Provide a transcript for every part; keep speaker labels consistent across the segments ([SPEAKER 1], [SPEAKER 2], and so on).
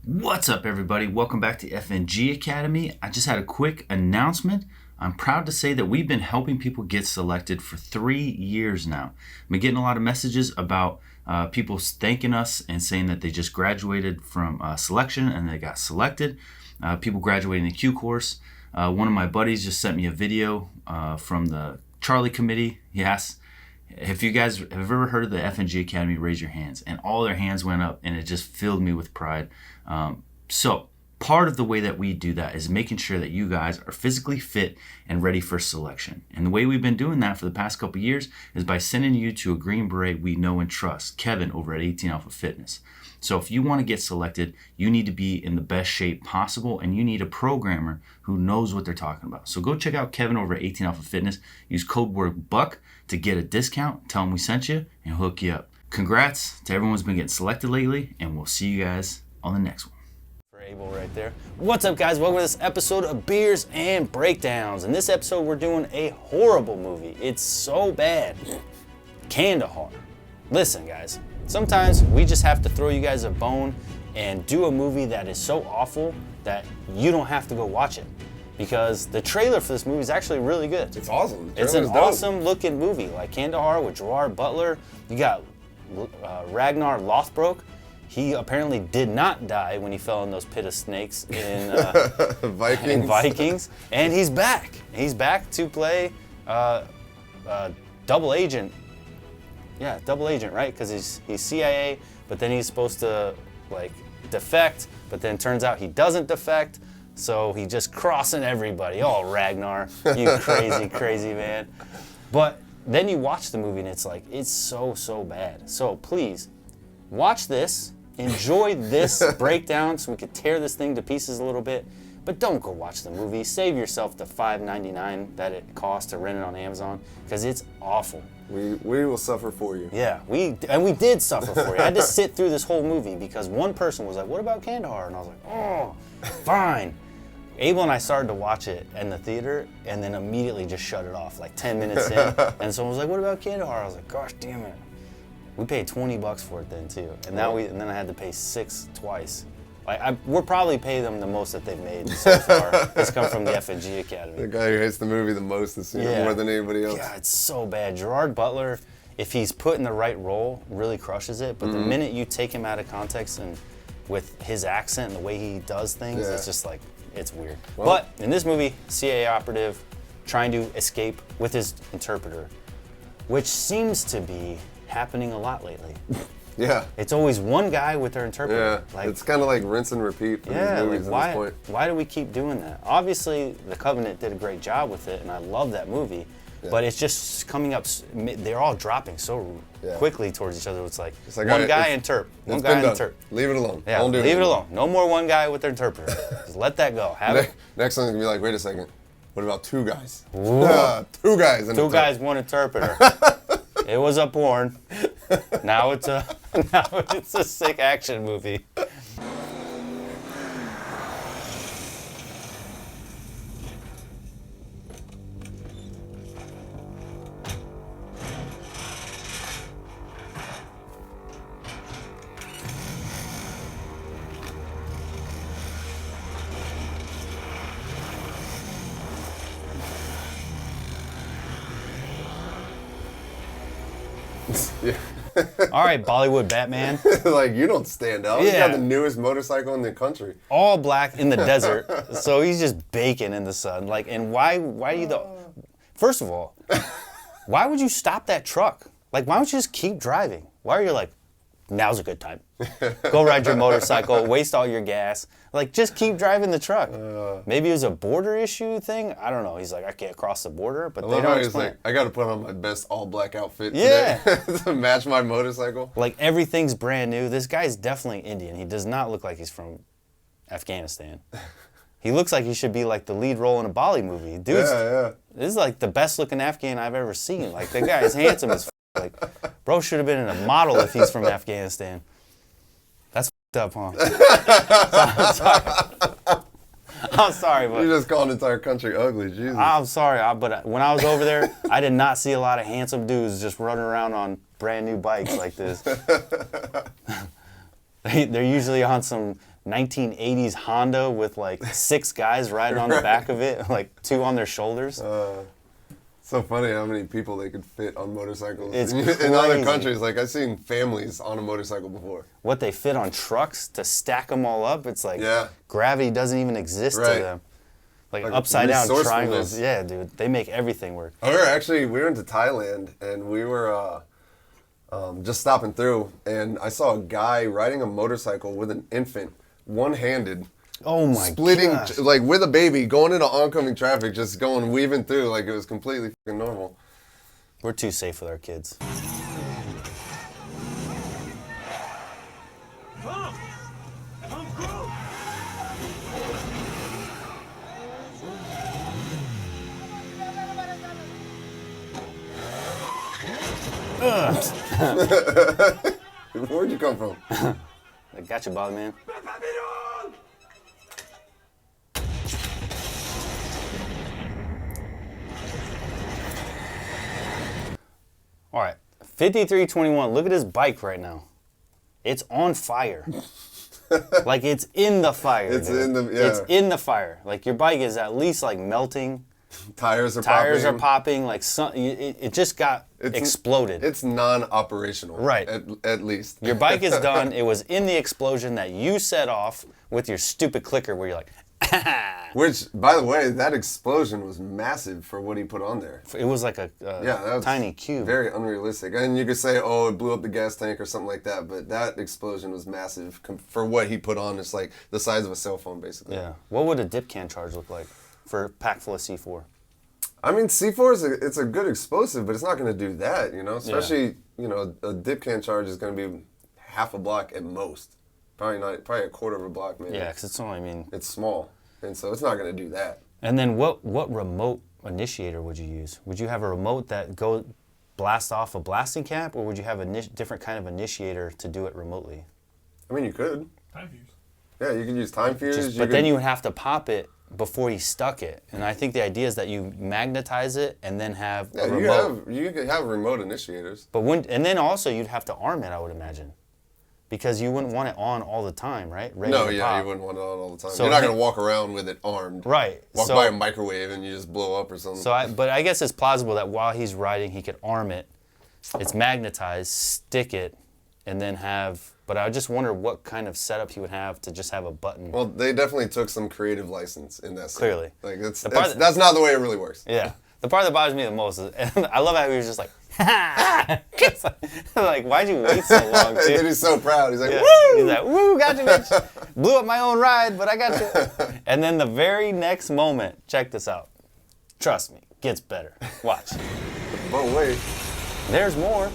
[SPEAKER 1] What's up, everybody? Welcome back to FNG Academy. I just had a quick announcement. I'm proud to say that we've been helping people get selected for 3 years now. I've been getting a lot of messages about people thanking us and saying that they just graduated from selection and they got selected. People graduating the Q course. One of my buddies just sent me a video from the Charlie committee. He asked, if you guys have ever heard of the FNG Academy, raise your hands. And all their hands went up, and it just filled me with pride. So part of the way that we do that is making sure that you guys are physically fit and ready for selection. And the way we've been doing that for the past couple of years is by sending you to a Green Beret we know and trust, Kevin over at 18 Alpha Fitness. So if you want to get selected, you need to be in the best shape possible, and you need a programmer who knows what they're talking about. So go check out Kevin over at 18 Alpha Fitness. Use code word BUCK to get a discount. Tell him we sent you and hook you up. Congrats to everyone who's been getting selected lately, and we'll see you guys on the next one.
[SPEAKER 2] For Abel right there. What's up, guys? Welcome to this episode of Beers and Breakdowns. In this episode, we're doing a horrible movie. It's so bad. Kandahar. Listen, guys. Sometimes we just have to throw you guys a bone and do a movie that is so awful that you don't have to go watch it. Because the trailer for this movie is actually really good.
[SPEAKER 3] It's awesome.
[SPEAKER 2] It's an awesome looking movie, like Kandahar with Gerard Butler. You got Ragnar Lothbrok. He apparently did not die when he fell in those pit of snakes in Vikings. And he's back. He's back to play double agent. Yeah, double agent, right? Because he's CIA, but then he's supposed to like defect, but then turns out he doesn't defect, so he just crossing everybody. Oh, Ragnar, you crazy, crazy man. But then you watch the movie and it's like, it's so bad. So please, watch this, enjoy this breakdown so we could tear this thing to pieces a little bit, but don't go watch the movie. Save yourself the $5.99 that it costs to rent it on Amazon, because it's awful.
[SPEAKER 3] We will suffer for you.
[SPEAKER 2] Yeah, we did suffer for you. I had to sit through this whole movie because one person was like, what about Kandahar? And I was like, oh, fine. Abel and I started to watch it in the theater and then immediately just shut it off like 10 minutes in. And someone was like, what about Kandahar? I was like, gosh damn it. We paid $20 for it then too. And then I had to pay $6 twice. We're probably paying them the most that they've made so far. It's come from the FNG Academy.
[SPEAKER 3] The guy who hates the movie the most has seen it more than anybody else.
[SPEAKER 2] Yeah, it's so bad. Gerard Butler, if he's put in the right role, really crushes it. But the minute you take him out of context and with his accent and the way he does things, it's just like, it's weird. Well, but in this movie, CIA operative trying to escape with his interpreter, which seems to be happening a lot lately.
[SPEAKER 3] Yeah.
[SPEAKER 2] It's always one guy with their interpreter.
[SPEAKER 3] Yeah, it's kind of like rinse and repeat for these movies at this point.
[SPEAKER 2] Why do we keep doing that? Obviously, The Covenant did a great job with it, and I love that movie. Yeah. But it's just coming up, they're all dropping so quickly towards each other. It's like one guy interp, one guy interp.
[SPEAKER 3] Leave it alone.
[SPEAKER 2] Yeah, leave it alone. No more one guy with their interpreter. Just let that go.
[SPEAKER 3] Next one's going to be like, wait a second, what about two guys?
[SPEAKER 2] Two guys. Two guys, one interpreter. It was a porn. Now it's a sick action movie.
[SPEAKER 3] Yeah.
[SPEAKER 2] All right, Bollywood Batman.
[SPEAKER 3] Like, you don't stand out. He's got the newest motorcycle in the country.
[SPEAKER 2] All black in the desert, so he's just baking in the sun. Like, and why do you First of all, why would you stop that truck? Like, why don't you just keep driving? Why are you like, now's a good time. Go ride your motorcycle, waste all your gas. Like, just keep driving the truck. Maybe it was a border issue thing. I don't know. He's like, I can't cross the border, but they don't explain.
[SPEAKER 3] Like, I got to put on my best all-black outfit today to match my motorcycle.
[SPEAKER 2] Like, everything's brand new. This guy's definitely Indian. He does not look like he's from Afghanistan. He looks like he should be like the lead role in a Bollywood movie. Dude's, this is like the best-looking Afghan I've ever seen. Like, the guy is handsome as like, bro should have been in a model if he's from Afghanistan. That's up, huh? I'm sorry, but
[SPEAKER 3] you just called an entire country ugly, Jesus.
[SPEAKER 2] I'm sorry, but when I was over there, I did not see a lot of handsome dudes just running around on brand new bikes like this. They're usually on some 1980s Honda with like 6 guys riding on the back of it, like 2 on their shoulders.
[SPEAKER 3] So funny how many people they could fit on motorcycles.
[SPEAKER 2] It's
[SPEAKER 3] in other
[SPEAKER 2] crazy.
[SPEAKER 3] countries, like I've seen families on a motorcycle before.
[SPEAKER 2] What they fit on trucks to stack them all up, it's like
[SPEAKER 3] Yeah.
[SPEAKER 2] gravity doesn't even exist
[SPEAKER 3] Right.
[SPEAKER 2] to them. Like upside down triangles. Yeah, dude. They make everything work.
[SPEAKER 3] We were into Thailand, and we were just stopping through, and I saw a guy riding a motorcycle with an infant, one-handed,
[SPEAKER 2] Oh my
[SPEAKER 3] splitting,
[SPEAKER 2] gosh.
[SPEAKER 3] like with a baby, going into oncoming traffic, just going, weaving through like it was completely fucking normal.
[SPEAKER 2] We're too safe with our kids.
[SPEAKER 3] Where'd you come from?
[SPEAKER 2] I got you, bother man. All right, 5321. Look at his bike right now. It's on fire. Like it's in the fire.
[SPEAKER 3] It's
[SPEAKER 2] dude.
[SPEAKER 3] in the- yeah.
[SPEAKER 2] It's in the fire. Like your bike is at least like melting.
[SPEAKER 3] Tires are
[SPEAKER 2] Popping. Like it just got exploded.
[SPEAKER 3] It's non-operational.
[SPEAKER 2] Right.
[SPEAKER 3] At least.
[SPEAKER 2] Your bike is done. It was in the explosion that you set off with your stupid clicker where you're like,
[SPEAKER 3] Which, by the way, that explosion was massive for what he put on there.
[SPEAKER 2] it was like a
[SPEAKER 3] Yeah, that was
[SPEAKER 2] tiny cube.
[SPEAKER 3] Very unrealistic. And you could say, oh, it blew up the gas tank or something like that, but that explosion was massive for what he put on. It's like the size of a cell phone, basically.
[SPEAKER 2] Yeah. What would a dip can charge look like for a pack full of C4?
[SPEAKER 3] I mean, C4 it's a good explosive, but it's not going to do that, you know? Especially, you know, a dip can charge is going to be half a block at most. Probably a quarter of a block, maybe.
[SPEAKER 2] Yeah, because it's only, I mean...
[SPEAKER 3] It's small, and so it's not going to do that.
[SPEAKER 2] And then what remote initiator would you use? Would you have a remote that go blast off a blasting cap, or would you have a different kind of initiator to do it remotely?
[SPEAKER 3] I mean, you could.
[SPEAKER 4] Time fuse.
[SPEAKER 3] Yeah, you could use time fuse.
[SPEAKER 2] But then you would have to pop it before he stuck it. And I think the idea is that you magnetize it and then have a remote.
[SPEAKER 3] You could have remote initiators.
[SPEAKER 2] But and then also you'd have to arm it, I would imagine. Because you wouldn't want it on all the time, right? Ready
[SPEAKER 3] No,
[SPEAKER 2] to
[SPEAKER 3] yeah,
[SPEAKER 2] pop.
[SPEAKER 3] you wouldn't want it on all the time.
[SPEAKER 2] So
[SPEAKER 3] You're not
[SPEAKER 2] hey-
[SPEAKER 3] going to walk around with it armed.
[SPEAKER 2] Right.
[SPEAKER 3] Walk
[SPEAKER 2] So-
[SPEAKER 3] by a microwave and you just blow up or something.
[SPEAKER 2] But I guess it's plausible that while he's riding, he could arm it. It's magnetized, stick it, and then have... But I just wonder what kind of setup he would have to just have a button.
[SPEAKER 3] Well, they definitely took some creative license in that scene.
[SPEAKER 2] Clearly.
[SPEAKER 3] Like, that's
[SPEAKER 2] part
[SPEAKER 3] not the way it really works.
[SPEAKER 2] Yeah. The part that bothers me the most is... And I love how he was just like... like, why'd you wait so long,
[SPEAKER 3] And then
[SPEAKER 2] dude?
[SPEAKER 3] he's so proud. He's like,
[SPEAKER 2] Yeah.
[SPEAKER 3] woo!
[SPEAKER 2] He's like, woo, got you, bitch. Blew up my own ride, but I got you. And then the very next moment, check this out. Trust me, gets better. Watch.
[SPEAKER 3] But wait.
[SPEAKER 2] There's more.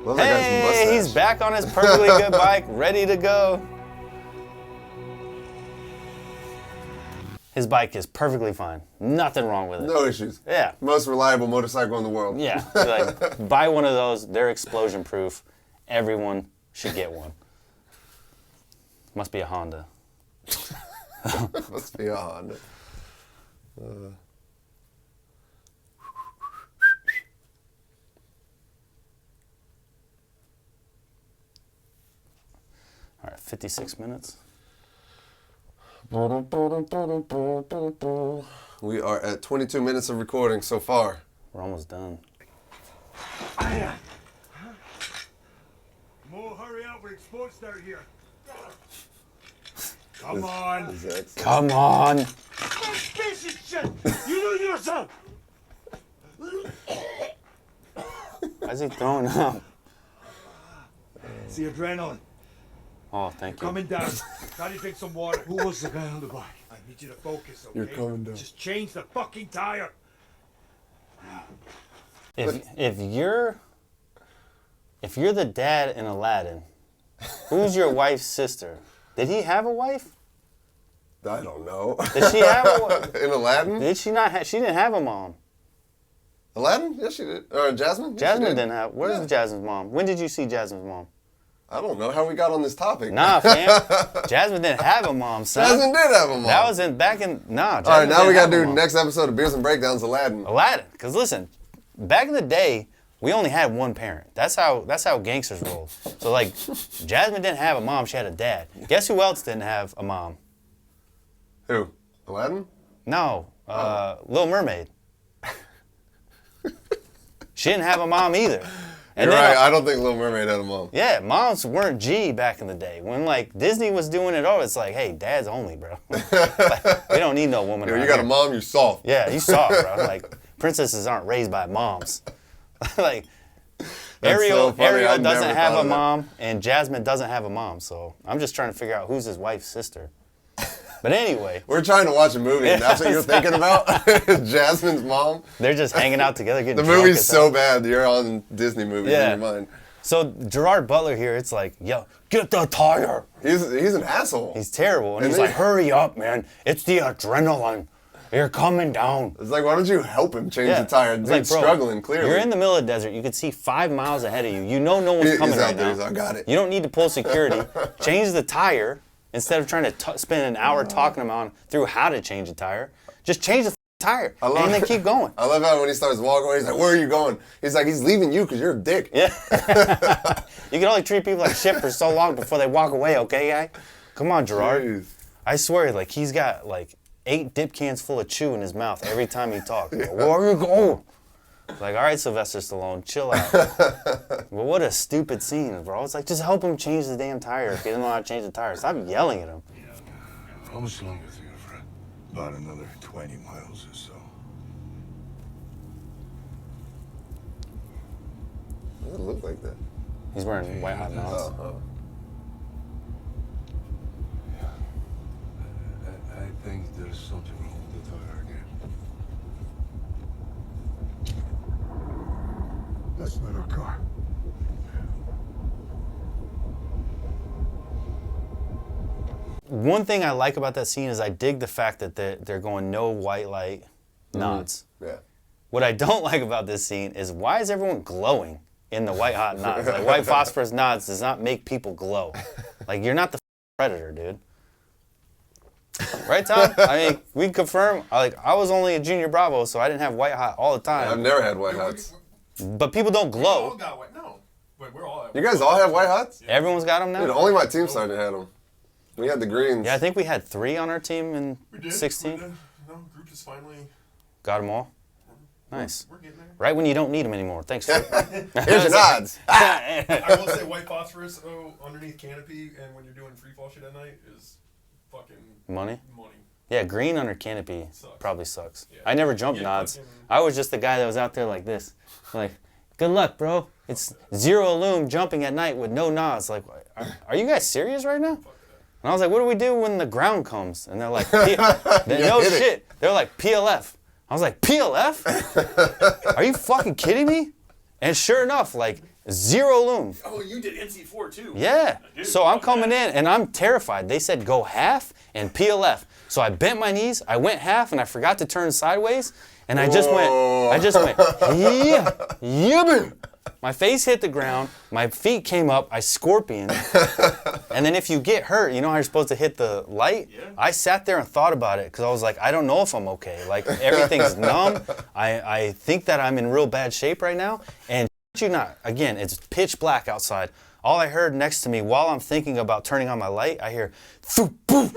[SPEAKER 3] Love that guy's
[SPEAKER 2] Hey,
[SPEAKER 3] mustache.
[SPEAKER 2] he's back on his perfectly good bike, ready to go. His bike is perfectly fine. Nothing wrong with it.
[SPEAKER 3] No issues.
[SPEAKER 2] Yeah.
[SPEAKER 3] Most reliable motorcycle in the world.
[SPEAKER 2] Yeah. Like, buy one of those. They're explosion proof. Everyone should get one. Must be a Honda.
[SPEAKER 3] Must be a Honda.
[SPEAKER 2] All right, 56 minutes.
[SPEAKER 3] We are at 22 minutes of recording so far.
[SPEAKER 2] We're almost done.
[SPEAKER 4] Mo, hurry up. We're exposed start here. Come on.
[SPEAKER 2] Come on.
[SPEAKER 4] Piece of shit. You do yourself.
[SPEAKER 2] Why is he throwing up?
[SPEAKER 4] It's the adrenaline.
[SPEAKER 2] Oh, thank you.
[SPEAKER 4] Coming down. Try to drink some water. Who was the guy on the bike? I need you to focus, okay?
[SPEAKER 3] You're coming down.
[SPEAKER 4] Just change the fucking tire.
[SPEAKER 2] If you're the dad in Aladdin, who's your wife's sister? Did he have a wife?
[SPEAKER 3] I don't know.
[SPEAKER 2] Did she have a wife?
[SPEAKER 3] In Aladdin?
[SPEAKER 2] Did she not have? She didn't have a mom.
[SPEAKER 3] Aladdin? Yes, she did. Or Jasmine? Yes, she
[SPEAKER 2] Jasmine
[SPEAKER 3] did.
[SPEAKER 2] didn't have. Where's
[SPEAKER 3] Yeah.
[SPEAKER 2] Jasmine's mom? When did you see Jasmine's mom?
[SPEAKER 3] I don't know how we got on this topic.
[SPEAKER 2] Nah, fam. Jasmine didn't have a mom, son.
[SPEAKER 3] Jasmine did have a mom.
[SPEAKER 2] That was back in. Nah. Jasmine
[SPEAKER 3] All right, now we
[SPEAKER 2] didn't
[SPEAKER 3] got
[SPEAKER 2] have
[SPEAKER 3] to
[SPEAKER 2] a
[SPEAKER 3] do
[SPEAKER 2] mom.
[SPEAKER 3] next episode of Beers and Breakdowns, Aladdin.
[SPEAKER 2] Aladdin. Because listen, back in the day, We only had one parent. That's how gangsters roll. So like, Jasmine didn't have a mom. She had a dad. Guess who else didn't have a mom?
[SPEAKER 3] Who? Aladdin?
[SPEAKER 2] No, Little Mermaid. She didn't have a mom either. And
[SPEAKER 3] You're
[SPEAKER 2] then,
[SPEAKER 3] right. I don't think Little Mermaid had a mom.
[SPEAKER 2] Yeah, moms weren't G back in the day. When like Disney was doing it all, it's like, hey, dads only, bro. Like, we don't need no woman.
[SPEAKER 3] Yo,
[SPEAKER 2] around
[SPEAKER 3] you got
[SPEAKER 2] here.
[SPEAKER 3] a mom, you soft.
[SPEAKER 2] Yeah, you saw it, bro. Like princesses aren't raised by moms. Like Ariel
[SPEAKER 3] funny. I
[SPEAKER 2] doesn't
[SPEAKER 3] never
[SPEAKER 2] have
[SPEAKER 3] thought
[SPEAKER 2] a
[SPEAKER 3] of that.
[SPEAKER 2] mom, and Jasmine doesn't have a mom. So I'm just trying to figure out who's his wife's sister. But anyway,
[SPEAKER 3] We're trying to watch a movie, and that's what you're thinking about? Jasmine's mom?
[SPEAKER 2] they're just hanging out together getting
[SPEAKER 3] The
[SPEAKER 2] drunk
[SPEAKER 3] movie's
[SPEAKER 2] as
[SPEAKER 3] so
[SPEAKER 2] hell.
[SPEAKER 3] bad, you're on Disney movies
[SPEAKER 2] Yeah.
[SPEAKER 3] in your mind.
[SPEAKER 2] So Gerard Butler here, it's like, yo, get the tire.
[SPEAKER 3] He's an asshole.
[SPEAKER 2] He's terrible. And
[SPEAKER 3] And
[SPEAKER 2] he's
[SPEAKER 3] then-
[SPEAKER 2] like, hurry up, man. It's the adrenaline. You're coming down.
[SPEAKER 3] It's like, why don't you help him change
[SPEAKER 2] Yeah.
[SPEAKER 3] the tire?
[SPEAKER 2] It's
[SPEAKER 3] Dude's
[SPEAKER 2] like, bro,
[SPEAKER 3] struggling, clearly.
[SPEAKER 2] You're in the middle of the desert. You can see 5 miles ahead of you. You know no one's
[SPEAKER 3] He's
[SPEAKER 2] coming
[SPEAKER 3] out
[SPEAKER 2] right
[SPEAKER 3] there.
[SPEAKER 2] now.
[SPEAKER 3] He's like, I got it.
[SPEAKER 2] You don't need to pull security. Change the tire instead of trying to spend an hour talking about through how to change a tire. Just change the tire and then keep going.
[SPEAKER 3] I love how when he starts walking away, he's like, where are you going? He's like, he's leaving you because you're a dick.
[SPEAKER 2] Yeah. You can only treat people like shit for so long before they walk away, okay, guy? Come on, Gerard.
[SPEAKER 3] Jeez.
[SPEAKER 2] I swear, like, he's got, like, 8 dip cans full of chew in his mouth every time he talks. Like, where are you going? Like, all right, Sylvester Stallone, chill out. But what a stupid scene, bro. It's like, just help him change the damn tire if he doesn't know how to change the tire. Stop yelling at him.
[SPEAKER 4] How much longer is it, Fred? About another 20 miles or so.
[SPEAKER 3] It doesn't look like that.
[SPEAKER 2] He's wearing white hot mounts.
[SPEAKER 3] Oh.
[SPEAKER 4] I think there's something wrong with the tire again. That's not our car.
[SPEAKER 2] One thing I like about that scene is I dig the fact that they're going no white light nods.
[SPEAKER 3] Yeah.
[SPEAKER 2] What I don't like about this scene is why is everyone glowing in the white hot nods? Like white phosphorus nods does not make people glow. Like you're not the predator, dude. Right, Tom? I mean, we can confirm. I was only a junior Bravo, so I didn't have white hot all the
[SPEAKER 3] I've
[SPEAKER 2] time.
[SPEAKER 3] never had white hots.
[SPEAKER 2] But people don't
[SPEAKER 5] We all
[SPEAKER 2] glow.
[SPEAKER 5] got white. No, but we're all.
[SPEAKER 3] You guys all have white hots?
[SPEAKER 2] Everyone's got them
[SPEAKER 3] Dude,
[SPEAKER 2] now.
[SPEAKER 3] only my team sergeant had them. We had the greens.
[SPEAKER 2] Yeah, I think we had 3 on our team in
[SPEAKER 5] We did.
[SPEAKER 2] 16.
[SPEAKER 5] We did. No, group is finally.
[SPEAKER 2] Got them all. Nice.
[SPEAKER 5] We're getting there.
[SPEAKER 2] Right when you don't need them anymore. Thanks. Luke.
[SPEAKER 3] Here's your nods.
[SPEAKER 5] I will say white phosphorus though underneath canopy and when you're doing free fall shit at night is fucking
[SPEAKER 2] Money.
[SPEAKER 5] money.
[SPEAKER 2] Yeah, green under canopy
[SPEAKER 5] Sucks.
[SPEAKER 2] probably sucks.
[SPEAKER 5] Yeah.
[SPEAKER 2] I never jumped
[SPEAKER 5] Yeah,
[SPEAKER 2] nods.
[SPEAKER 5] fucking-
[SPEAKER 2] I was just the guy that was out there like this. Like, good luck, bro. It's 0 lume jumping at night with no nods. Like, are you guys serious right now? And I was like, what do we do when the ground comes? And they're like, no
[SPEAKER 3] hit it.
[SPEAKER 2] shit. They're like, PLF. I was like, PLF? Are you fucking kidding me? And sure enough, like, 0 lume.
[SPEAKER 5] Oh, you did NC4 too.
[SPEAKER 2] Yeah.
[SPEAKER 5] I did.
[SPEAKER 2] So I'm coming in and I'm terrified. They said go half and PLF. So I bent my knees, I went half and I forgot to turn sideways and I just went, yeah, yeah. My face hit the ground, my feet came up, I scorpioned. And then if you get hurt, you know how you're supposed to hit the light?
[SPEAKER 5] Yeah.
[SPEAKER 2] I sat there and thought about it because I was like, I don't know if I'm okay. Like everything's numb. I think that I'm in real bad shape right now. And you not, again, it's pitch black outside. All I heard next to me while I'm thinking about turning on my light, I hear, "Thoop, boof,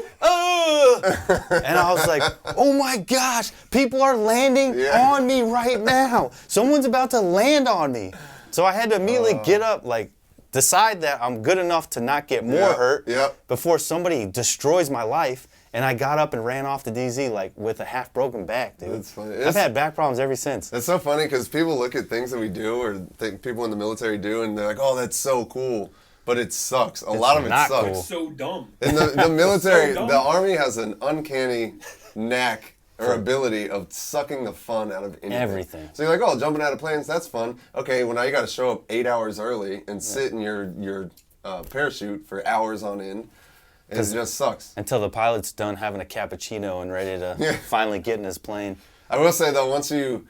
[SPEAKER 2] and I was like, oh my gosh, people are landing on me right now. Someone's about to land on me. So I had to immediately get up, like, decide that I'm good enough to not get more hurt before somebody destroys my life. And I got up and ran off the DZ like with a half broken back, dude.
[SPEAKER 3] That's funny.
[SPEAKER 2] I've had back problems ever since.
[SPEAKER 3] It's so funny because people look at things that we do or think people in the military do and they're like, oh, that's so cool. But it sucks. A lot of it
[SPEAKER 2] not
[SPEAKER 3] sucks.
[SPEAKER 2] cool.
[SPEAKER 5] So dumb.
[SPEAKER 3] In the military,
[SPEAKER 5] So dumb.
[SPEAKER 3] the Army has an uncanny knack or ability of sucking the fun out of anything.
[SPEAKER 2] Everything.
[SPEAKER 3] So you're like, oh, jumping out of planes, that's fun. Okay, well now you got to show up 8 hours early and sit in your parachute for hours on end. And it just sucks.
[SPEAKER 2] Until the pilot's done having a cappuccino and ready to finally get in his plane.
[SPEAKER 3] I will say though, once you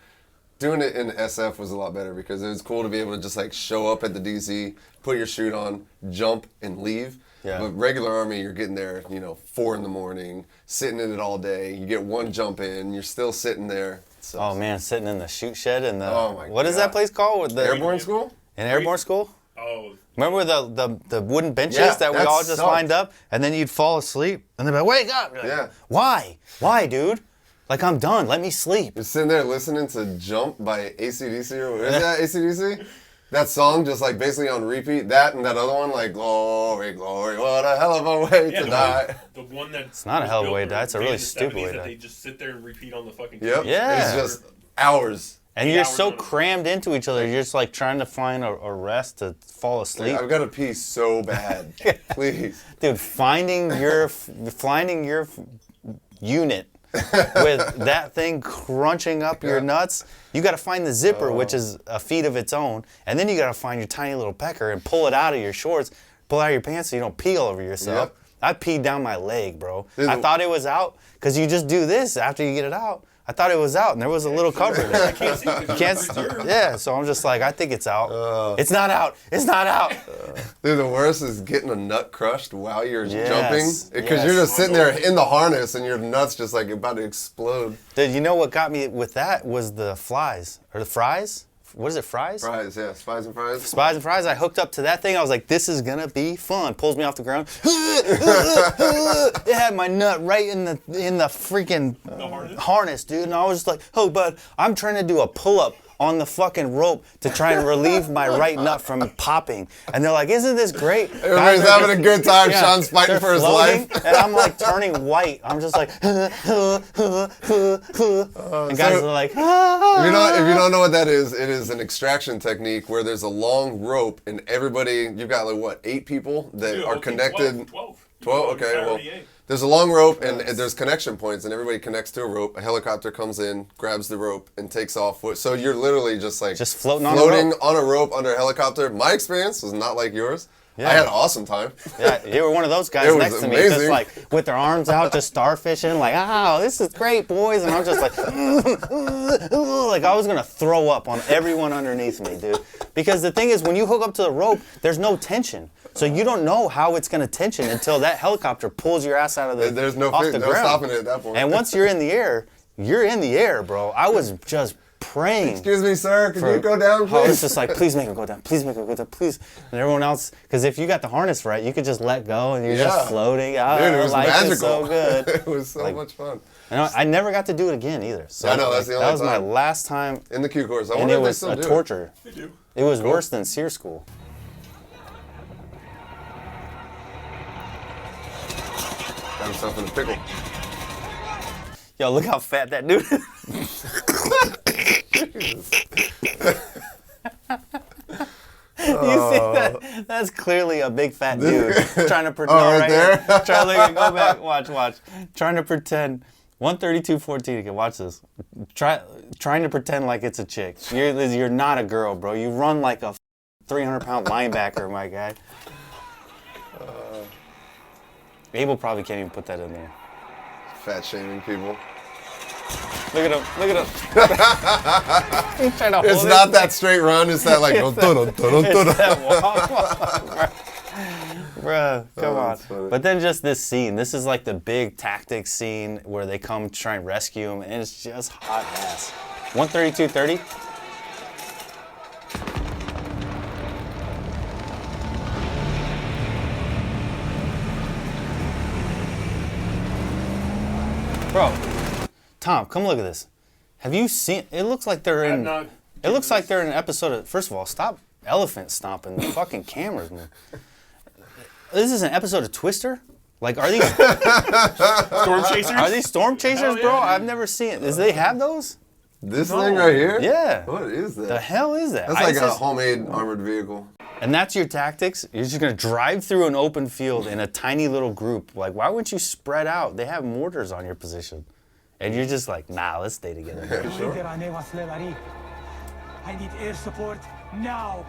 [SPEAKER 3] doing it in SF was a lot better because it was cool to be able to just like show up at the DZ, put your chute on, jump, and leave.
[SPEAKER 2] Yeah.
[SPEAKER 3] But regular Army, you're getting there, 4 in the morning, sitting in it all day. You get one jump in, you're still sitting there. sucks.
[SPEAKER 2] Oh man, sitting in the shoot shed and the
[SPEAKER 3] Oh, my
[SPEAKER 2] what is
[SPEAKER 3] God.
[SPEAKER 2] that place called? With the
[SPEAKER 3] Airborne school?
[SPEAKER 2] An airborne school?
[SPEAKER 5] Oh,
[SPEAKER 2] Remember the wooden benches
[SPEAKER 3] Yeah,
[SPEAKER 2] that we
[SPEAKER 3] that
[SPEAKER 2] all just
[SPEAKER 3] sucked.
[SPEAKER 2] lined up, and then you'd fall asleep, and they'd be like, "Wake up!" You're like,
[SPEAKER 3] Yeah.
[SPEAKER 2] Why, dude? Like I'm done. Let me sleep.
[SPEAKER 3] You're sitting there listening to Jump by AC/DC or what is that, AC/DC? That song just like basically on repeat. That and that other one like glory, glory, what a hell of a way to die.
[SPEAKER 5] the one that's
[SPEAKER 2] It's not a hell of a way to die. It's a really
[SPEAKER 5] in the
[SPEAKER 2] stupid
[SPEAKER 5] 70s
[SPEAKER 2] way to
[SPEAKER 5] that
[SPEAKER 2] die.
[SPEAKER 5] they just sit there and repeat on the fucking.
[SPEAKER 3] Yep.
[SPEAKER 5] TV.
[SPEAKER 2] Yeah.
[SPEAKER 3] It's just hours.
[SPEAKER 2] And you're
[SPEAKER 5] hours
[SPEAKER 2] so
[SPEAKER 5] on it.
[SPEAKER 2] crammed into each other. You're just like trying to find a rest to fall asleep.
[SPEAKER 3] I've got to pee so bad. Please.
[SPEAKER 2] Dude, finding your unit with that thing crunching up your nuts, you got to find the zipper, which is a feat of its own, and then you got to find your tiny little pecker and pull it out of your shorts, pull it out of your pants so you don't pee all over yourself.
[SPEAKER 3] Yep.
[SPEAKER 2] I peed down my leg, bro.
[SPEAKER 3] Dude,
[SPEAKER 2] I thought it was out because you just do this after you get it out. I thought it was out, and there was a little cover in
[SPEAKER 5] I
[SPEAKER 2] it.
[SPEAKER 5] can't see it.
[SPEAKER 2] You can't. Yeah, so I'm just like, I think it's out. It's not out. It's not out.
[SPEAKER 3] Dude, the worst is getting a nut crushed while you're
[SPEAKER 2] Yes,
[SPEAKER 3] jumping. Because
[SPEAKER 2] yes.
[SPEAKER 3] you're just sitting there in the harness and your nuts just like about to explode.
[SPEAKER 2] Dude, you know what got me with that was the flies or the fries. What is it, fries?
[SPEAKER 3] Fries, yeah. Spies and fries.
[SPEAKER 2] Spies and fries. I hooked up to that thing. I was like, this is gonna be fun. Pulls me off the ground. It had my nut right in the freaking harness, dude. And I was just like, oh, bud, I'm trying to do a pull-up on the fucking rope to try and relieve my right nut from popping. And they're like, isn't this great?
[SPEAKER 3] Everybody's
[SPEAKER 2] Guys are
[SPEAKER 3] having a good time. Sean's fighting
[SPEAKER 2] they're
[SPEAKER 3] for his
[SPEAKER 2] floating,
[SPEAKER 3] life.
[SPEAKER 2] And I'm like turning white. I'm just like, and guys are like,
[SPEAKER 3] If you don't know what that is, it is an extraction technique where there's a long rope and everybody, you've got like what, 8 people that are connected.
[SPEAKER 5] 12.
[SPEAKER 3] 12? Okay, well, there's a long rope and there's connection points and everybody connects to a rope. A helicopter comes in, grabs the rope, and takes off. So you're literally just like
[SPEAKER 2] floating on a rope.
[SPEAKER 3] on a rope under a helicopter. My experience was not like yours.
[SPEAKER 2] Yeah.
[SPEAKER 3] I had an awesome time.
[SPEAKER 2] Yeah, you were one of those guys
[SPEAKER 3] It was
[SPEAKER 2] next to me, just
[SPEAKER 3] amazing.
[SPEAKER 2] like with their arms out, just starfishing, like, oh, this is great, boys. And I'm just like, like I was gonna throw up on everyone underneath me, dude. Because the thing is, when you hook up to the rope, there's no tension. So you don't know how it's gonna tension until that helicopter pulls your ass out of the
[SPEAKER 3] There's no
[SPEAKER 2] off the ground.
[SPEAKER 3] stopping it at that point.
[SPEAKER 2] And once you're in the air, bro. I was just praying.
[SPEAKER 3] Excuse me, sir. Could you go down,
[SPEAKER 2] I was
[SPEAKER 3] please?
[SPEAKER 2] just like, please make it go down. Please make it go down. Please. And everyone else, because if you got the harness right, you could just let go and you're just floating. Oh,
[SPEAKER 3] Dude, it was
[SPEAKER 2] life
[SPEAKER 3] magical.
[SPEAKER 2] is so good.
[SPEAKER 3] It was so much fun.
[SPEAKER 2] And I never got to do it again either. So
[SPEAKER 3] I know, that's the only
[SPEAKER 2] that was my
[SPEAKER 3] time.
[SPEAKER 2] last time,
[SPEAKER 3] In the Q course. I
[SPEAKER 2] and
[SPEAKER 3] wonder
[SPEAKER 2] it
[SPEAKER 3] if they
[SPEAKER 2] was
[SPEAKER 3] still
[SPEAKER 2] a
[SPEAKER 3] do it.
[SPEAKER 2] torture.
[SPEAKER 5] They do.
[SPEAKER 2] It was worse than SEER school.
[SPEAKER 3] Got himself in a pickle.
[SPEAKER 2] Yo, look how fat that dude is. You see that? That's clearly a big fat dude trying to pretend.
[SPEAKER 3] Oh, right there?
[SPEAKER 2] Trying to go back. Watch. Trying to pretend. 132.14. Okay, watch this. Trying to pretend like it's a chick. You're not a girl, bro. You run like a 300-pound linebacker, my guy. Abel probably can't even put that in there.
[SPEAKER 3] Fat shaming people.
[SPEAKER 2] Look at him. He's trying to hold
[SPEAKER 3] It's
[SPEAKER 2] it.
[SPEAKER 3] not that straight run. It's that like.
[SPEAKER 2] It's that walk, bruh, come on.
[SPEAKER 3] that's funny.
[SPEAKER 2] But then just this scene. This is like the big tactics scene where they come to try and rescue him, and it's just hot ass. 132.30. Bro, Tom, come look at this. Have you seen? It looks like they're in. It looks like they're in an episode of. First of all, stop elephant stomping. The fucking cameras, man. This is an episode of Twister. Like, are these
[SPEAKER 5] Storm Chasers?
[SPEAKER 2] are these storm chasers,
[SPEAKER 5] Hell yeah,
[SPEAKER 2] bro?
[SPEAKER 5] dude.
[SPEAKER 2] I've never seen it. Does they have those?
[SPEAKER 3] This thing right here?
[SPEAKER 2] Yeah.
[SPEAKER 3] What is that?
[SPEAKER 2] The hell is that?
[SPEAKER 3] That's like a homemade armored vehicle.
[SPEAKER 2] And that's your tactics? You're just gonna drive through an open field in a tiny little group. Like, why wouldn't you spread out? They have mortars on your position. And you're just like, nah, let's stay together.
[SPEAKER 6] I need air support now.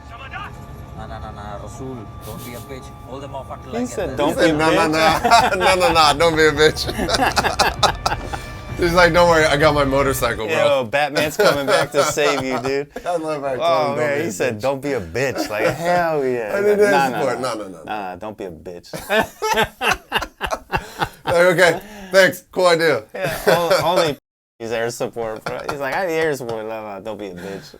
[SPEAKER 7] Nah, Rasul, don't be a bitch. Hold them off until I
[SPEAKER 2] He
[SPEAKER 7] get
[SPEAKER 2] said,
[SPEAKER 7] there.
[SPEAKER 2] don't be a
[SPEAKER 3] No,
[SPEAKER 2] bitch.
[SPEAKER 3] don't be a bitch. He's like, don't worry, I got my motorcycle, bro.
[SPEAKER 2] Yo, Batman's coming back to save you, dude.
[SPEAKER 3] I love how I told
[SPEAKER 2] Oh,
[SPEAKER 3] him, don't
[SPEAKER 2] man,
[SPEAKER 3] be
[SPEAKER 2] he
[SPEAKER 3] a
[SPEAKER 2] said,
[SPEAKER 3] bitch.
[SPEAKER 2] don't be a bitch. Like, hell yeah.
[SPEAKER 3] I need air
[SPEAKER 2] Nah,
[SPEAKER 3] support.
[SPEAKER 2] nah,
[SPEAKER 3] No.
[SPEAKER 2] Nah, don't be a bitch.
[SPEAKER 3] Like, okay, thanks. Cool idea.
[SPEAKER 2] Only He's air support, bro. He's like, I need air support. Don't be a bitch.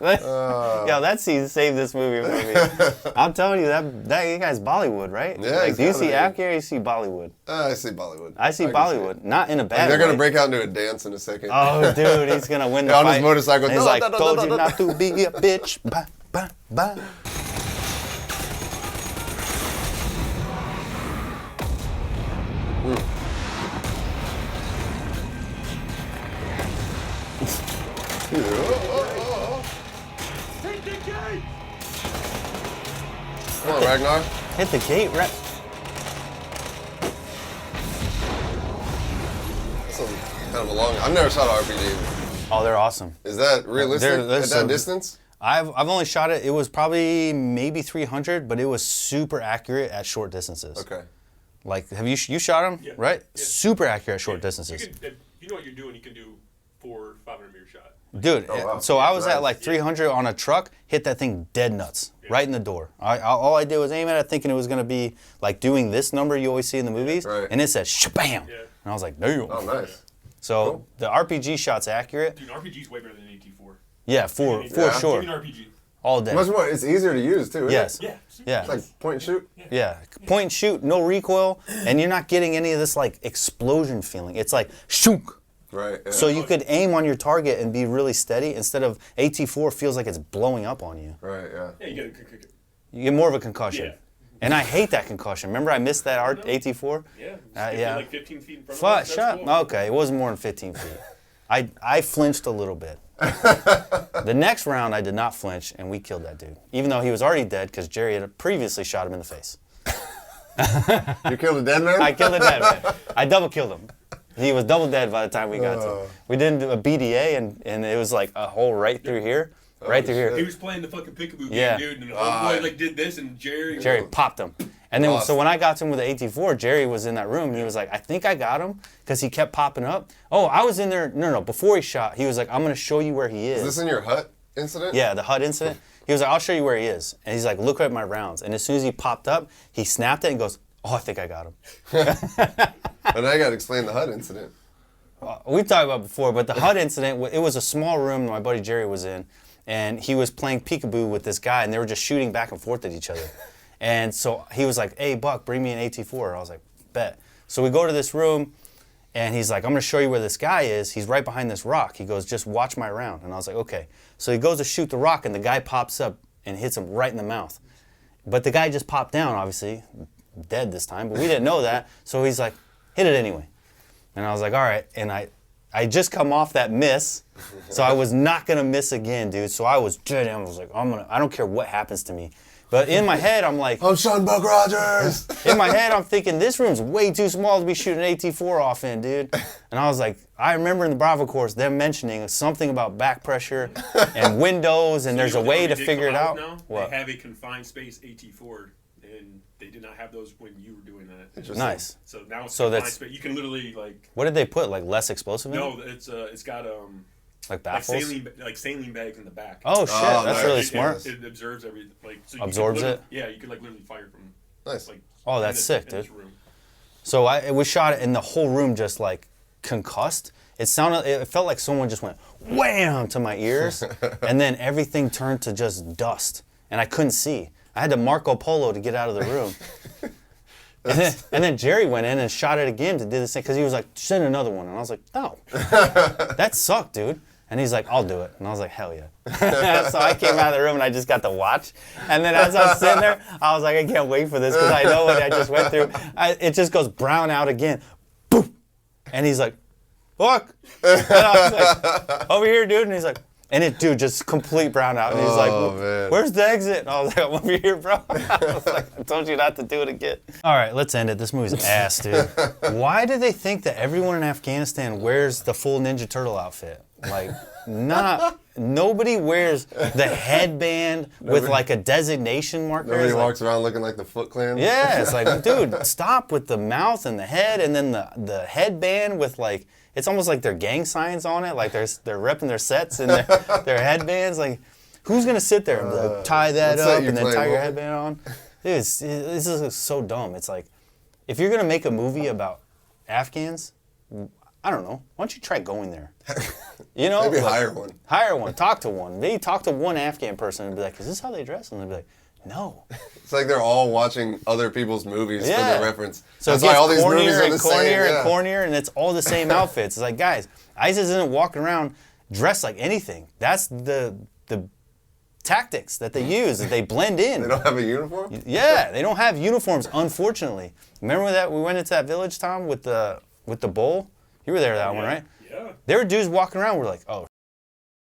[SPEAKER 2] Yo, that scene saved this movie for me. I'm telling you, that guy's Bollywood, right?
[SPEAKER 3] Yeah,
[SPEAKER 2] like, do you
[SPEAKER 3] gotta
[SPEAKER 2] see
[SPEAKER 3] be.
[SPEAKER 2] Afghan or you see Bollywood?
[SPEAKER 3] I see Bollywood.
[SPEAKER 2] I see
[SPEAKER 3] can
[SPEAKER 2] Bollywood. Not in a bad
[SPEAKER 3] Like, they're
[SPEAKER 2] way.
[SPEAKER 3] gonna break out into a dance in a second.
[SPEAKER 2] Oh, dude, he's gonna win the
[SPEAKER 3] on
[SPEAKER 2] fight.
[SPEAKER 3] his motorcycle.
[SPEAKER 2] And he's
[SPEAKER 3] Da,
[SPEAKER 2] like,
[SPEAKER 3] da, da,
[SPEAKER 2] told
[SPEAKER 3] da,
[SPEAKER 2] you
[SPEAKER 3] da,
[SPEAKER 2] not to be a bitch. Bye, bye, bye.
[SPEAKER 6] Take the gate!
[SPEAKER 3] Come on, Ragnar.
[SPEAKER 2] Hit the gate, right?
[SPEAKER 3] That's kind of a long. I've never shot an RPG.
[SPEAKER 2] Oh, they're awesome.
[SPEAKER 3] Is that realistic
[SPEAKER 2] They're
[SPEAKER 3] at
[SPEAKER 2] so-
[SPEAKER 3] that distance?
[SPEAKER 2] I've only shot it. It was probably maybe 300, but it was super accurate at short distances.
[SPEAKER 3] Okay.
[SPEAKER 2] Like, have you shot them?
[SPEAKER 8] Yeah.
[SPEAKER 2] Right?
[SPEAKER 8] Yeah.
[SPEAKER 2] Super accurate at short
[SPEAKER 8] You
[SPEAKER 2] distances.
[SPEAKER 8] can, if you know what you're doing, you can do 400-500 meter shot.
[SPEAKER 2] Dude,
[SPEAKER 3] Oh, wow.
[SPEAKER 2] so I was
[SPEAKER 3] Nice.
[SPEAKER 2] at like 300 on a truck, hit that thing dead nuts, right in the door. All I did was aim at it thinking it was going to be like doing this number you always see in the movies,
[SPEAKER 3] Right.
[SPEAKER 2] and it said shabam.
[SPEAKER 8] Yeah.
[SPEAKER 2] And I was like, damn.
[SPEAKER 3] Oh, nice.
[SPEAKER 2] So
[SPEAKER 3] Cool.
[SPEAKER 2] the RPG shot's accurate.
[SPEAKER 8] Dude, an RPG's way better than an AT4.
[SPEAKER 2] Yeah, for
[SPEAKER 3] Yeah.
[SPEAKER 2] sure.
[SPEAKER 8] Give me an RPG.
[SPEAKER 2] All day.
[SPEAKER 3] Much more. It's easier to use too. Isn't
[SPEAKER 2] Yes.
[SPEAKER 3] It?
[SPEAKER 8] Yeah.
[SPEAKER 2] Yeah.
[SPEAKER 3] It's like point and shoot.
[SPEAKER 2] Yeah, point and shoot, no recoil, and you're not getting any of this like explosion feeling. It's like shook.
[SPEAKER 3] Right. Yeah.
[SPEAKER 2] So you could aim on your target and be really steady instead of AT4 feels like it's blowing up on you.
[SPEAKER 3] Right. Yeah.
[SPEAKER 8] Yeah, you get a
[SPEAKER 2] You get more of a concussion.
[SPEAKER 8] Yeah.
[SPEAKER 2] And I hate that concussion. Remember I missed that AT4?
[SPEAKER 8] Yeah.
[SPEAKER 2] Yeah.
[SPEAKER 8] Like 15 feet in front of
[SPEAKER 2] Fuck,
[SPEAKER 8] us.
[SPEAKER 2] shut.
[SPEAKER 8] That's cool.
[SPEAKER 2] Okay, it was more than 15 feet. I flinched a little bit. The next round I did not flinch and we killed that dude. Even though he was already dead because Jerry had previously shot him in the face.
[SPEAKER 3] You killed a dead man.
[SPEAKER 2] I killed a dead man. I double killed him. He was double dead by the time we got to him. We did a BDA and it was like a hole right through here. Right through here.
[SPEAKER 8] He was playing the fucking peekaboo
[SPEAKER 2] Yeah.
[SPEAKER 8] game, dude, and the homeboy like did this, and Jerry.
[SPEAKER 2] Jerry popped him. And then,
[SPEAKER 3] Awesome.
[SPEAKER 2] so when I got to him with the AT4, Jerry was in that room. And he was like, I think I got him because he kept popping up. Oh, I was in there. No. Before he shot, he was like, I'm going to show you where he is.
[SPEAKER 3] Is this in your hut incident?
[SPEAKER 2] Yeah, the HUD incident. He was like, I'll show you where he is. And he's like, look at my rounds. And as soon as he popped up, he snapped it and goes, oh, I think I got him.
[SPEAKER 3] But now I got to explain the hut incident.
[SPEAKER 2] We've talked about it before, but the HUD incident, it was a small room my buddy Jerry was in. And he was playing peekaboo with this guy, and they were just shooting back and forth at each other. And so he was like, hey, Buck, bring me an AT4. I was like, bet. So we go to this room, and he's like, I'm going to show you where this guy is. He's right behind this rock. He goes, just watch my round. And I was like, okay. So he goes to shoot the rock, and the guy pops up and hits him right in the mouth. But the guy just popped down, obviously, dead this time, but we didn't know that. So he's like, hit it anyway. And I was like, all right. And I just come off that miss, so I was not gonna miss again, dude. So I was dead. I was like, I don't care what happens to me. But in my head, I'm like,
[SPEAKER 3] I'm Sean Buck Rogers.
[SPEAKER 2] in my head, I'm thinking this room's way too small to be shooting AT4 off in, dude. And I was like, I remember in the Bravo course them mentioning something about back pressure and windows, and there's a way to figure it out.
[SPEAKER 8] Now,
[SPEAKER 2] What?
[SPEAKER 8] They have a confined space AT4, and they did not have those when you were doing that.
[SPEAKER 2] Nice.
[SPEAKER 8] So now it's
[SPEAKER 2] So
[SPEAKER 8] confined
[SPEAKER 2] that's-
[SPEAKER 8] space. You can literally like.
[SPEAKER 2] What did they put? Like less explosive in it?
[SPEAKER 8] No, it's got
[SPEAKER 2] Like
[SPEAKER 8] like
[SPEAKER 2] baffles?
[SPEAKER 8] saline bags in the back.
[SPEAKER 2] Oh shit,
[SPEAKER 3] Oh,
[SPEAKER 2] that's
[SPEAKER 3] nice.
[SPEAKER 2] really
[SPEAKER 8] It-
[SPEAKER 2] smart.
[SPEAKER 8] It absorbs everything. Like so you
[SPEAKER 2] Absorbs
[SPEAKER 8] could
[SPEAKER 2] it?
[SPEAKER 8] Yeah, you could like literally fire from.
[SPEAKER 3] Nice.
[SPEAKER 8] Like.
[SPEAKER 2] Oh,
[SPEAKER 8] in
[SPEAKER 2] that's
[SPEAKER 8] this-
[SPEAKER 2] sick,
[SPEAKER 8] in this
[SPEAKER 2] dude.
[SPEAKER 8] room.
[SPEAKER 2] So we shot it, and the whole room just like concussed. It felt like someone just went wham to my ears, and then everything turned to just dust, and I couldn't see. I had to Marco Polo to get out of the room. And then Jerry went in and shot it again to do this thing because he was like, send another one, and I was like, no, that sucked, dude. And he's like, I'll do it, and I was like, hell yeah. So I came out of the room and I just got to watch, and then as I was sitting there, I was like, I can't wait for this because I know what I just went through. It just goes brown out again, boom, and he's like, look, and I was like, over here, dude, and he's like, and it, dude, just complete brown out, and he's like,
[SPEAKER 3] Oh, man.
[SPEAKER 2] where's the exit? And I was like, I'm over here, bro. I was like, I told you not to do it again. All right, let's end it. This movie's ass, dude. Why do they think that everyone in Afghanistan wears the full Ninja Turtle outfit? Like, nobody wears the headband with like a designation marker.
[SPEAKER 3] Nobody
[SPEAKER 2] It's like-
[SPEAKER 3] walks around looking like the Foot Clan.
[SPEAKER 2] yeah, it's like, dude, stop with the mouth and the head, and then the headband with like, it's almost like their gang signs on it, like they're repping their sets and their headbands. Like, who's gonna sit there and be like, tie that
[SPEAKER 3] what set
[SPEAKER 2] up
[SPEAKER 3] you
[SPEAKER 2] and then
[SPEAKER 3] playing,
[SPEAKER 2] tie your
[SPEAKER 3] Wolf?
[SPEAKER 2] headband on? Dude, this is so dumb. It's like, if you're gonna make a movie about Afghans, I don't know. Why don't you try going there? You know,
[SPEAKER 3] Maybe
[SPEAKER 2] like,
[SPEAKER 3] hire one.
[SPEAKER 2] Hire one. Talk to one. Maybe talk to one Afghan person and be like, "Is this how they dress?" And they'll be like, "No."
[SPEAKER 3] It's like they're all watching other people's movies for
[SPEAKER 2] Yeah.
[SPEAKER 3] their reference.
[SPEAKER 2] So
[SPEAKER 3] That's
[SPEAKER 2] it
[SPEAKER 3] why
[SPEAKER 2] gets
[SPEAKER 3] all these movies
[SPEAKER 2] cornier
[SPEAKER 3] are
[SPEAKER 2] and
[SPEAKER 3] the
[SPEAKER 2] cornier
[SPEAKER 3] same.
[SPEAKER 2] and
[SPEAKER 3] Yeah.
[SPEAKER 2] cornier, and it's all the same outfits. It's like, guys, ISIS isn't walking around dressed like anything. That's the tactics that they use. That they blend in.
[SPEAKER 3] They don't have a uniform?
[SPEAKER 2] Yeah, they don't have uniforms, unfortunately. Remember that we went into that village, Tom, with the bowl? You were there that one, right?
[SPEAKER 8] Yeah.
[SPEAKER 2] There were dudes walking around. We're like, oh,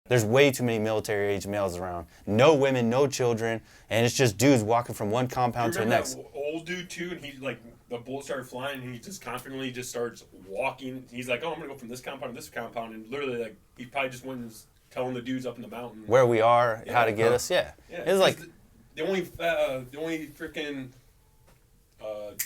[SPEAKER 2] there's way too many military-age males around. No women, no children, and it's just dudes walking from one compound to the next.
[SPEAKER 8] That old dude too, and he like the bullet started flying, and he just confidently just starts walking. He's like, "Oh, I'm gonna go from this compound to this compound," and literally like he probably just went and was telling the dudes up in the mountain
[SPEAKER 2] Where we are, how to get us. Yeah, it was like
[SPEAKER 8] the only freaking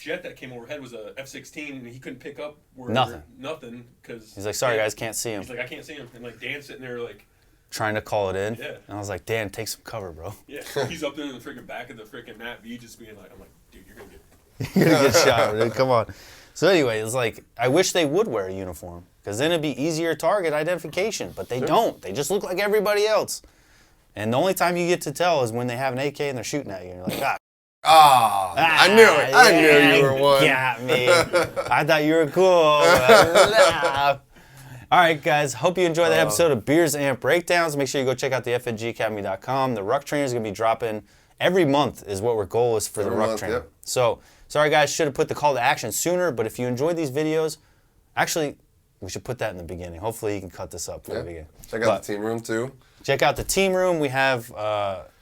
[SPEAKER 8] jet that came overhead was a F-16, and he couldn't pick up nothing because
[SPEAKER 2] he's like, sorry guys, can't see him.
[SPEAKER 8] He's like, I can't see him, and like Dan's sitting there like
[SPEAKER 2] trying to call it in.
[SPEAKER 8] Yeah.
[SPEAKER 2] And I was like, Dan, take some cover, bro.
[SPEAKER 8] Yeah, he's up there in the freaking back of the freaking Nat V, just being like, I'm like, dude, you're gonna get
[SPEAKER 2] You're gonna get shot, dude. Come on. So anyway, it's like I wish they would wear a uniform because then it'd be easier target identification. But they don't. They just look like everybody else. And the only time you get to tell is when they have an AK and they're shooting at you. And you're like,
[SPEAKER 3] I knew it. I knew you were one.
[SPEAKER 2] Got me. I thought you were cool. All right, guys. Hope you enjoyed that episode of Beers and Breakdowns. Make sure you go check out the FNGacademy.com. The Ruck Trainer is going to be dropping every month is what our goal is for the Ruck Trainer.
[SPEAKER 3] Yep.
[SPEAKER 2] So, sorry, guys. Should have put the call to action sooner. But if you enjoyed these videos, actually, we should put that in the beginning. Hopefully, you can cut this up for the beginning.
[SPEAKER 3] Check out the team room, too.
[SPEAKER 2] Check out the team room. We have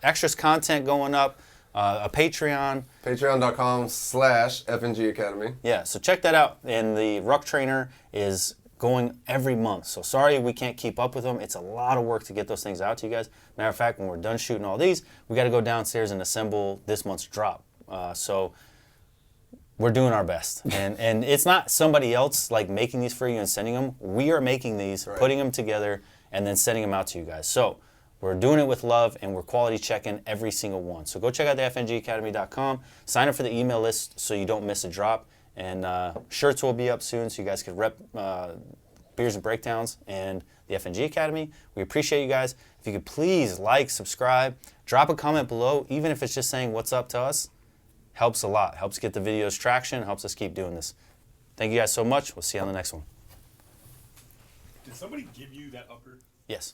[SPEAKER 2] extras content going up, a Patreon.
[SPEAKER 3] Patreon.com/FNG Academy.
[SPEAKER 2] Yeah, so check that out. And the Ruck Trainer is going every month. So sorry we can't keep up with them. It's a lot of work to get those things out to you guys. Matter of fact, when we're done shooting all these, we got to go downstairs and assemble this month's drop. So we're doing our best. And it's not somebody else like making these for you and sending them. We are making these, putting them together, and then sending them out to you guys. So we're doing it with love, and we're quality checking every single one. So go check out the FNGacademy.com. Sign up for the email list so you don't miss a drop. And shirts will be up soon so you guys can rep Beers and Breakdowns and the FNG Academy. We appreciate you guys. If you could please like, subscribe, drop a comment below, even if it's just saying what's up to us. Helps a lot. Helps get the videos traction. Helps us keep doing this. Thank you guys so much. We'll see you on the next one.
[SPEAKER 8] Did somebody give you that upper?
[SPEAKER 2] Yes.